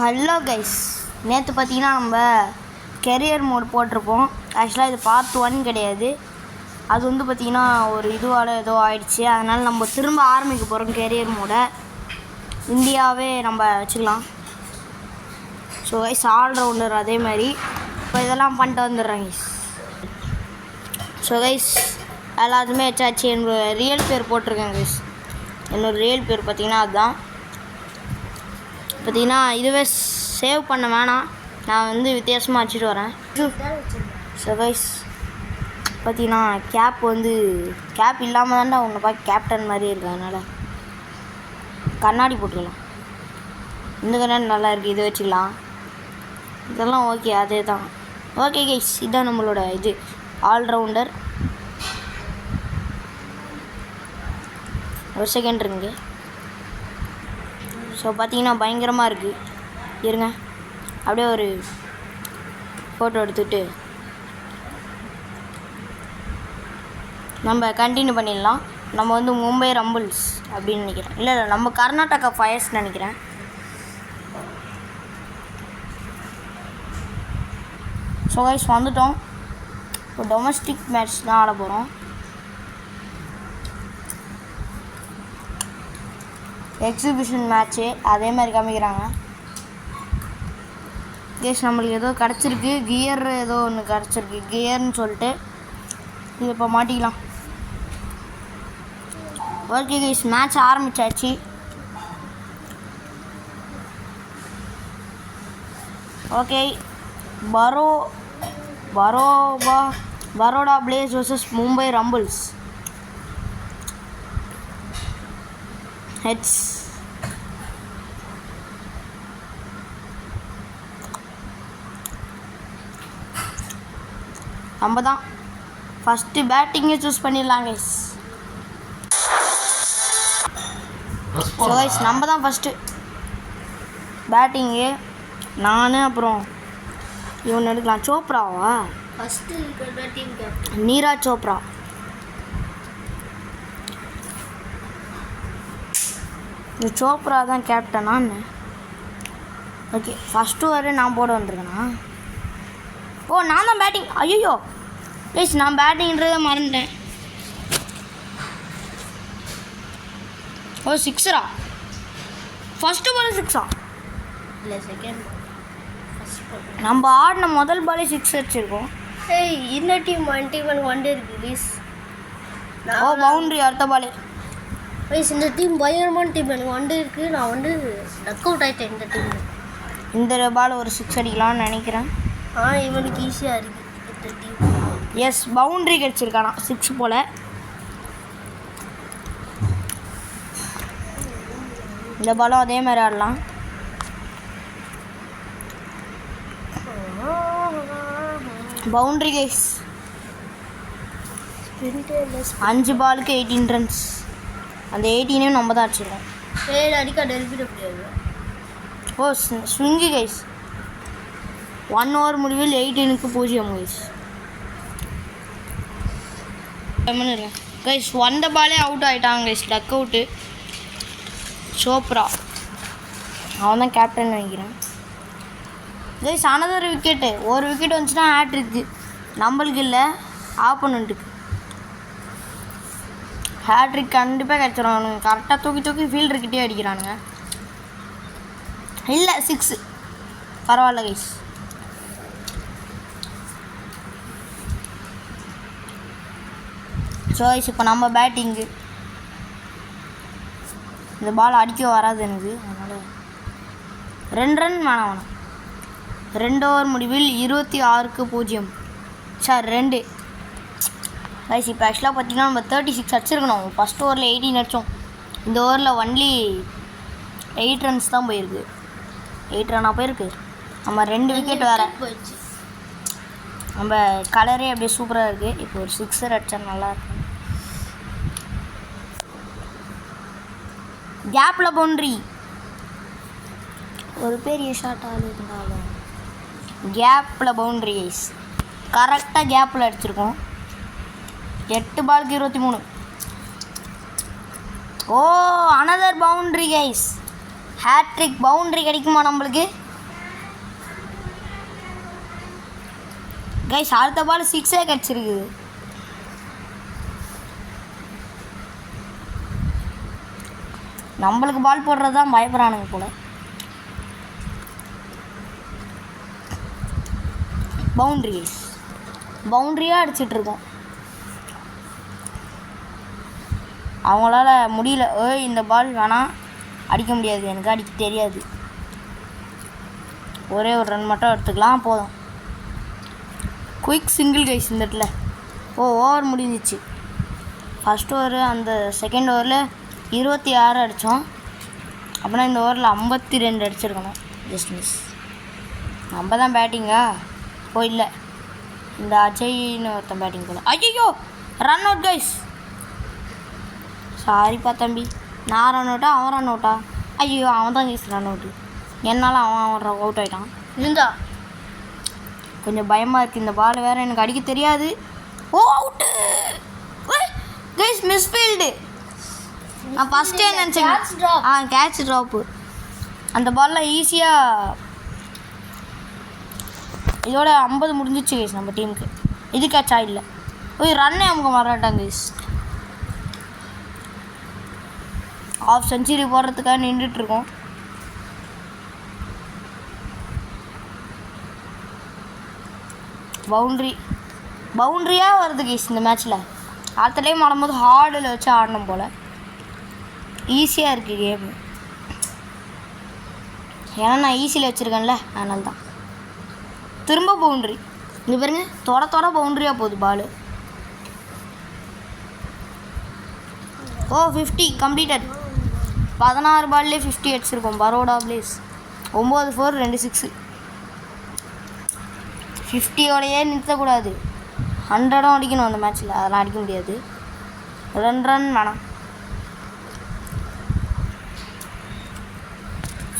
Hello guys, நேற்று பார்த்தீங்கன்னா நம்ம கெரியர் மோட் போட்டிருப்போம். ஆக்சுவலாக இது பார்ட் 1 கிடையாது. அது வந்து பார்த்திங்கன்னா ஒரு இதுவால் ஏதோ ஆயிடுச்சு. அதனால் நம்ம திரும்ப ஆரம்பிக்க போகிறோம் கெரியர் மோடை. இந்தியாவே நம்ம வச்சுக்கலாம். ஸோ கைஸ், ஆல்ரவுண்டர் அதே மாதிரி இப்போ இதெல்லாம் பண்ணிட்டு வந்துடுறேன் கைஸ். ஸோ கைஸ், எல்லாத்துமே வச்சாச்சு. என்னோட ரியல் பேர் போட்டிருக்கேன் கைஸ். என்னோடய ரியல் பேர் பார்த்திங்கன்னா அதுதான். பார்த்திங்கன்னா இதுவே சேவ் பண்ண வேணாம், நான் வந்து வித்தியாசமாக வச்சுட்டு வரேன். ஸோ கைஸ், பார்த்திங்கன்னா கேப் இல்லாமல் தான்டா உன்னை பார்க்க கேப்டன் மாதிரி இருக்கு. அதனால் கண்ணாடி போட்டுக்கலாம். இந்த கண்ணாடி நல்லா இருக்குது, இது வச்சுக்கலாம். இதெல்லாம் ஓகே, அதே தான். ஓகே கைஸ், இதுதான் நம்மளோட இது ஆல்ரவுண்டர். ஒரு செகண்ட் இருங்க. ஸோ பார்த்தீங்கன்னா பயங்கரமாக இருக்குது. இருங்க, அப்படியே ஒரு ஃபோட்டோ எடுத்துகிட்டு நம்ம கண்டினியூ பண்ணிடலாம். நம்ம வந்து மும்பை ரம்பிள்ஸ் அப்படின்னு நினைக்கிறேன். இல்லை நம்ம கர்நாடகா ஃபயர்ஸ் நினைக்கிறேன். ஸோ கைஸ், வந்துட்டோம். இப்போ டொமஸ்டிக் மேட்ச் தான் ஆட போகிறோம். எக்ஸிபிஷன் மேட்ச்சு அதே மாதிரி காமிக்கிறாங்க. கேஸ் நம்மளுக்கு ஏதோ கிடச்சிருக்கு, கியர் ஏதோ ஒன்று கிடச்சிருக்கு, கியர்னு சொல்லிட்டு இது இப்போ மாட்டிக்கலாம். ஓகே கேஸ், மேட்ச் ஆரம்பித்தாச்சு. Okay, Baroda blaze vs Mumbai rumbles. Heads. நம்ம தான் ஃபஸ்ட்டு பேட்டிங்கே சூஸ் பண்ணிடலாம் கைஸ். ஸோ கைஸ், நம்ம தான் ஃபஸ்ட்டு பேட்டிங்கு. நான் அப்புறம் இவன் எடுக்கலாம். சோப்ராவா ஃபஸ்ட்டு இருக்கிற டீம் கேப்டன்? நீரஜ் சோப்ரா. இந்த சோப்ரா தான் கேப்டனான்னு. ஓகே, ஃபஸ்ட்டு வரை நான் போட வந்திருக்கேனா? ஓ, நான் தான் பேட்டிங். ஐயோ ப்ளீஸ், நான் பேட்டிங்கிறத மறந்துட்டேன். ஓ, சிக்ஸரா? ஃபஸ்ட்டு பால் சிக்ஸா? இல்லை, செகண்ட். நம்ம ஆடின முதல் பாலே 6 அடிச்சிருக்கோம். ஏய், இந்த டீம் 21 ஒன் டே இருக்குது ப்ளீஸ். ஓ, பவுண்ட்ரி அடுத்த பாலே. ப்ளீஸ், இந்த டீம் பயங்கரமான டீம். எனக்கு ஒன் டே இருக்குது. நான் வந்து டக் அவுட் ஆகிட்டேன் இந்த டீம். இந்த பால் ஒரு 6 அடிக்கலாம்னு நினைக்கிறேன். இவனுக்கு ஈஸியாக இருக்குது இந்த டீம். எஸ், பவுண்ட்ரி கிடச்சிருக்கானா 6 போல். இந்த பாலும் அதே மாதிரி ஆடலாம். Boundary guys. 5 பாலுக்கு 18 ரன்ஸ். அந்த 18 நம்ம தான் அடிச்சிருக்கோம். அடிக்க டெல்பிட முடியாது. ஓ, ஸ்விங்கி கைஸ். 1 ஓவர் முடிவில் 18க்கு 0 கைஸ். கைஸ், வந்த பாலே அவுட் ஆகிட்டாங்க கைஸ். டக் அவுட்டு. சோப்ரா அவன் தான் கேப்டன் நினைக்கிறேன். Guys, another wicket. ஒரு விக்கெட் வந்துச்சுன்னா ஹேட்ரிக்கு. நம்மளுக்கு இல்லை, ஆப்போனண்ட்டுக்கு. ஹேட்ரிக் கண்டிப்பாக கிடச்சிடும். அவனுங்க கரெக்டாக தூக்கி ஃபீல்டர்கிட்டே அடிக்கிறானுங்க. இல்லை, 6. பரவாயில்ல கைஸ். ஸோ கைஸ், இப்போ நம்ம பேட்டிங்கு. இந்த பால் அடிக்க வராது எனக்கு, அதனால் 2 ரன் வேணாம். 2 ஓவர் முடிவில் 26க்கு 0. Sir 2 guys. இப்போ ஆக்சுவலாக பார்த்தீங்கன்னா நம்ம 36 அடிச்சிருக்கணும். ஃபஸ்ட் ஓவரில் 18 அடித்தோம். இந்த ஓவரில் ஒன்லி 8 ரன்ஸ் தான் போயிருக்கு. 8 ரன்னாக போயிருக்கு. நம்ம 2 விக்கெட் வேறு போயிடுச்சு. நம்ம கலரே அப்படியே சூப்பராக இருக்குது. இப்போ ஒரு 6 அடித்தா நல்லாயிருக்கும். கேப்பில் பவுண்ட்ரி. ஒரு பெரிய ஷாட்டாக இருந்தாலும் கேப்பில் பவுண்ட்ரி கைஸ். கரெக்டாக கேப்பில் அடிச்சிருக்கோம். 8 பாலுக்கு 23. Oh, another boundary guys. Hat-trick boundary கிடைக்குமா நம்மளுக்கு? கைஸ் அடுத்த பால் 6 கிடச்சிருக்குது. நம்மளுக்கு பால் போடுறது தான் பயப்படுறானுங்க போல. பவுண்ட்ரியாக அடிச்சிட்ருக்கோம். அவங்களால முடியல. இந்த பால் வேணாம், அடிக்க முடியாது, எனக்கு அடிக்க தெரியாது. ஒரே ஒரு ரன் மட்டும் எடுத்துக்கலாம், போதும். குயிக் சிங்கிள் கைஸ் இந்த இடத்துல. ஓவர் முடிஞ்சிச்சு. ஃபஸ்ட் ஓவர் அந்த செகண்ட் ஓவரில் 26 அடித்தோம். அப்படின்னா இந்த ஓவரில் 52 அடிச்சிருக்கணும். Just miss. நம்ம தான் பேட்டிங்கா? இல்லை, இந்த அஜய்னு ஒருத்தன் பேட்டிங் போல. ஐயோ, ரன் அவுட் கைஸ். சாரிப்பா தம்பி, நான் ரன் அவுட்டா அவன் ரன் அவுட்டா? ஐயோ, அவன் தான் கைஸ் ரன் அவுட்டு. என்னால் அவன் அவுட் ஆகிட்டான். இருந்தா கொஞ்சம் பயமாக இருக்குது. இந்த பால் வேறு எனக்கு அடிக்க தெரியாது. Out guys, misfield. நான் ஃபஸ்ட்டே நினச்சேன் கேட்ச் ட்ராப்பு. அந்த பாலில் ஈஸியாக. இதோட 50 முடிஞ்சிச்சு கைஸ் நம்ம டீமுக்கு. இது கேட்சா இல்லை. ரன்னே அவங்க மாறாட்டாங்க கைஸ். ½ செஞ்சுரி போடுறதுக்காக நின்றுட்டுருக்கோம். பவுண்ட்ரியாக வருது கைஸ் இந்த மேட்ச்சில். அடுத்த டைம் ஆடும்போது ஹார்டில் வச்சு ஆடணும் போல். ஈஸியாக இருக்குது கேமு. ஏன்னா நான் ஈஸியில் வச்சுருக்கேன்ல, அதனால தான். திரும்ப பவுண்ட்ரி. இங்கே பாருங்க, தொட பவுண்ட்ரியாக போகுது பால். 50 கம்ப்ளீட்டட். 16 பால்லே 50 அடிச்சிருக்கோம். பரோடா பிளேஸ். 9 4 2 6. 50யோடையே நிறுத்தக்கூடாது, 100 அடிக்கணும் அந்த மேட்ச்சில். அதெல்லாம் அடிக்க முடியாது. 2 ரன் வேணாம்.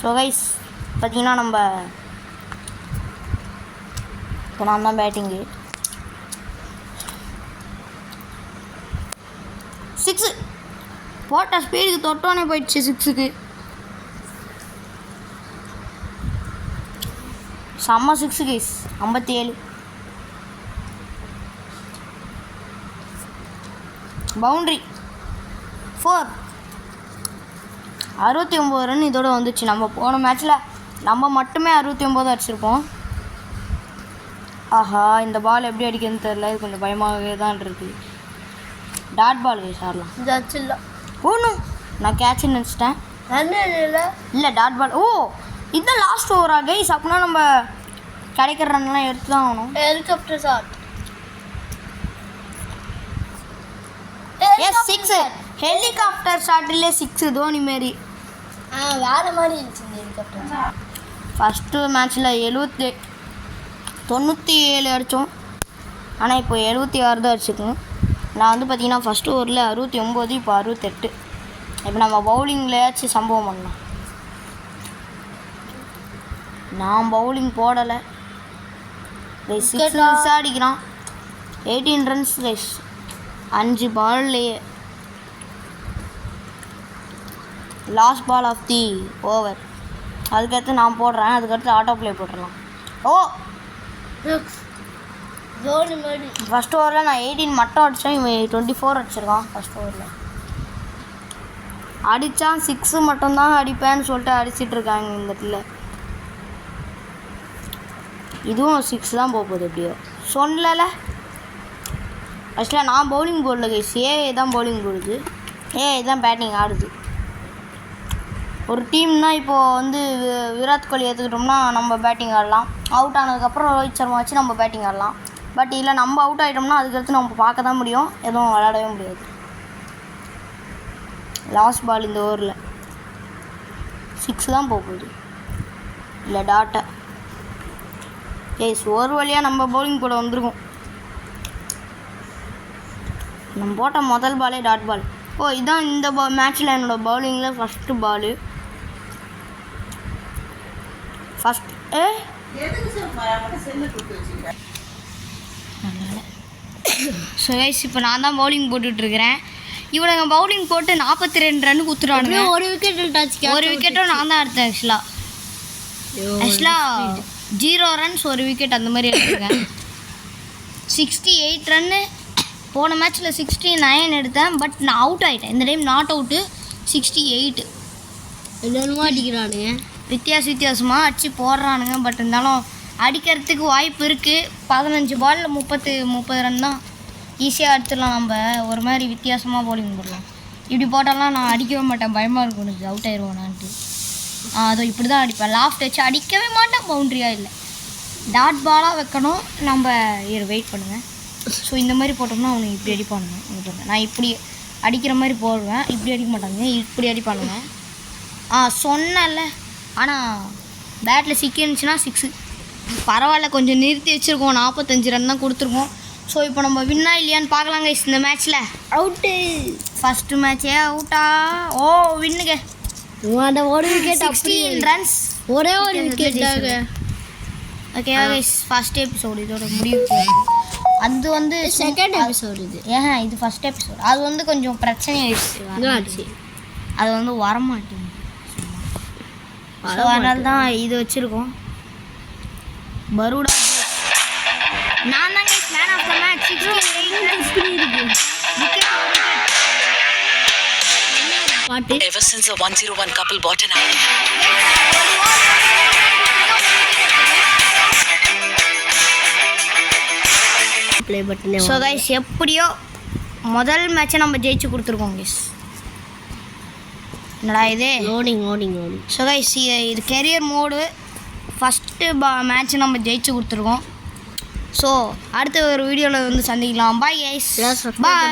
ஸோ கைஸ் பார்த்தீங்கன்னா நம்ம இப்போ நான் தான் பேட்டிங்கு. 6 போட்ட ஸ்பீடுக்கு தொட்டோன்னே போயிடுச்சு 6க்கு. செம்ம 6 கைஸ். 57. பவுண்ட்ரி 4. 69 ரன் இதோட வந்துச்சு. நம்ம போன மேட்ச்சில் நம்ம மட்டுமே 69 அடிச்சிருப்போம். ஆஹா, இந்த பால் எப்படி அடிக்கிறதுன்னு தெரில. இது கொஞ்சம் பயமாகவே தான் இருக்குது. டாட் பால் கைஸ் ஆடலாம். இல்லை நான் கேட்சுன்னு நினச்சிட்டேன். இல்லை டாட் பால். இதுதான் லாஸ்ட் ஓவரா கைஸ்? அப்படின்னா நம்ம கிடைக்கிற ரன்லாம் எடுத்து தான் ஆகணும். Helicopter shot. 6. ஹெலிகாப்டர் ஷாட்டிலே 6 தோனி மாரி. வேறு மாதிரி இருந்துச்சு ஹெலிகாப்டர் ஷாட். ஃபஸ்ட்டு மேட்ச்சில் 97 அடித்தோம். ஆனால் இப்போ 76 தான் அடிச்சுக்கணும். நான் வந்து பார்த்திங்கன்னா ஃபஸ்ட்டு ஓவரில் 69, இப்போ 68. இப்போ நம்ம பவுலிங்லேயாச்சும் சம்பவம் பண்ணலாம். நான் பவுலிங் போடலை. 6 ரன்ஸ் அடிக்கிறான். 18 ரன்ஸ் கைஸ் 5 பால்லையே. Last ball of the over. அதுக்கடுத்து நான் போடுறேன். அதுக்கடுத்து ஆட்டோ ப்ளே போட்டுடலாம். ஃபஸ்ட் ஓவரில் நான் 18 மட்டும் அடித்தேன். இவன் 24 அடிச்சிருக்கான் ஃபஸ்ட் ஓவரில். அடித்தான் 6 மட்டும்தான் அடிப்பேன்னு சொல்லிட்டு அடிச்சிட்ருக்காங்க இந்த இடத்துல. இதுவும் 6 தான் போகுது. எப்படியோ சொல்லலை. ஆக்சுவலாக நான் பவுலிங் போடல கைஸ். தான் பவுலிங் போடுது. தான் பேட்டிங் ஆடுது. ஒரு டீம்னா இப்போது வந்து விராட் கோலி எடுத்துக்கிட்டோம்னா நம்ம பேட்டிங் ஆடலாம். அவுட் ஆனதுக்கப்புறம் ரோஹித் சர்மா வச்சு நம்ம பேட்டிங் ஆடலாம். பட் இல்லை, நம்ம அவுட் ஆகிட்டோம்னா அதுக்கடுத்து நம்ம பார்க்க தான் முடியும், எதுவும் விளையாடவே முடியாது. லாஸ்ட் பால் இந்த ஓவரில் 6 தான் போகுது. இல்லை டாட்டை. ஒரு வழியாக நம்ம பவுலிங் போட வந்திருக்கோம். நம்ம போட்ட முதல் பாலே டாட் பால். இதுதான் இந்த மேட்ச்சில் என்னோடய பவுலிங்கில் ஃபஸ்ட்டு பாலு. ஸோ கைஸ் இப்போ நான் தான் பவுலிங் போட்டுட்ருக்கிறேன். இவனுங்க பவுலிங் போட்டு 42 ரன் குத்துறானுங்க. ஒரு விக்கெட்டும் நான் தான் எடுத்தேன். ஆக்சுவலாக 0 ரன்ஸ் 1 விக்கெட் அந்த மாதிரி எடுத்துருக்கேன். 68 ரன்னு. போன மேட்ச்சில் 69 எடுத்தேன், பட் நான் அவுட் ஆகிட்டேன். இந்த டைம் நாட் அவுட்டு 68. என்னென்னமோ அடிக்கிறானுங்க, வித்தியாசமாக அடித்து போடுறானுங்க. பட் இருந்தாலும் அடிக்கிறதுக்கு வாய்ப்பு இருக்குது. 15 பாலில் 30 ரன் தான் ஈஸியாக எடுத்துடலாம். நம்ம ஒரு மாதிரி வித்தியாசமாக பவுலிங் போடலாம். இப்படி போட்டாலாம் நான் அடிக்கவே மாட்டேன், பயமாக இருக்கும் எனக்கு, அவுட் ஆயிடுவோனான்ட்டு. அதோ இப்படி தான் அடிப்பேன். லாஃப்ட் வச்சு அடிக்கவே மாட்டேன், பவுண்ட்ரியாக இல்லை. டாட் பாலாக வைக்கணும். நம்ம வெயிட் பண்ணுங்கள். ஸோ இந்த மாதிரி போட்டோம்னா அவனுக்கு இப்படி அடிப்பானுங்க. நான் இப்படி அடிக்கிற மாதிரி போடுவேன், இப்படி அடிக்க மாட்டாங்க, இப்படி அடிப்பானுங்க. சொன்னேன்ல. ஆனால் பேட்டில் சிக்கிருந்துச்சுன்னா 6. பரவாயில்ல, கொஞ்சம் நிறுத்தி வச்சுருக்கோம். 45 ரன் தான் கொடுத்துருக்கோம். ஸோ இப்போ நம்ம வின்னா இல்லையான்னு பார்க்கலாங்க இந்த மேட்ச்சில். அவுட்டு. ஃபஸ்ட்டு மேட்சே அவுட்டா? ஓ வின்னுங்க. அந்த ஒரு விக்கெட் 16 ரன்ஸ், ஒரே ஒரு விக்கெட்டாக. ஓகே ஃபஸ்ட் எபிசோடு இதோட முடிவுக்கு. அது வந்து செகண்ட் எபிசோடு இது. இது ஃபஸ்ட் எபிசோடு. அது வந்து கொஞ்சம் பிரச்சனை ஆயிடுச்சு. அது வந்து வரமாட்டேங்குது. ஸோ அதனால தான் இது வச்சுருக்கோம். பரோடா நான் தாங்க man of the match. 68 Ever since a 101 couple bought an play பட்டனே. ஸோ கைஸ் எப்படியோ முதல் மேட்சை நம்ம ஜெயிச்சு கொடுத்துருக்கோம் கைஸ். என்னடா இது? லோடிங். ஸோ கைஸ் இது கெரியர் மோடு. ஃபஸ்ட்டு மேட்ச்சை நம்ம ஜெயிச்சு கொடுத்துருக்கோம். ஸோ அடுத்த ஒரு வீடியோவில் வந்து சந்திக்கலாம். பாய் கைஸ், பாய்.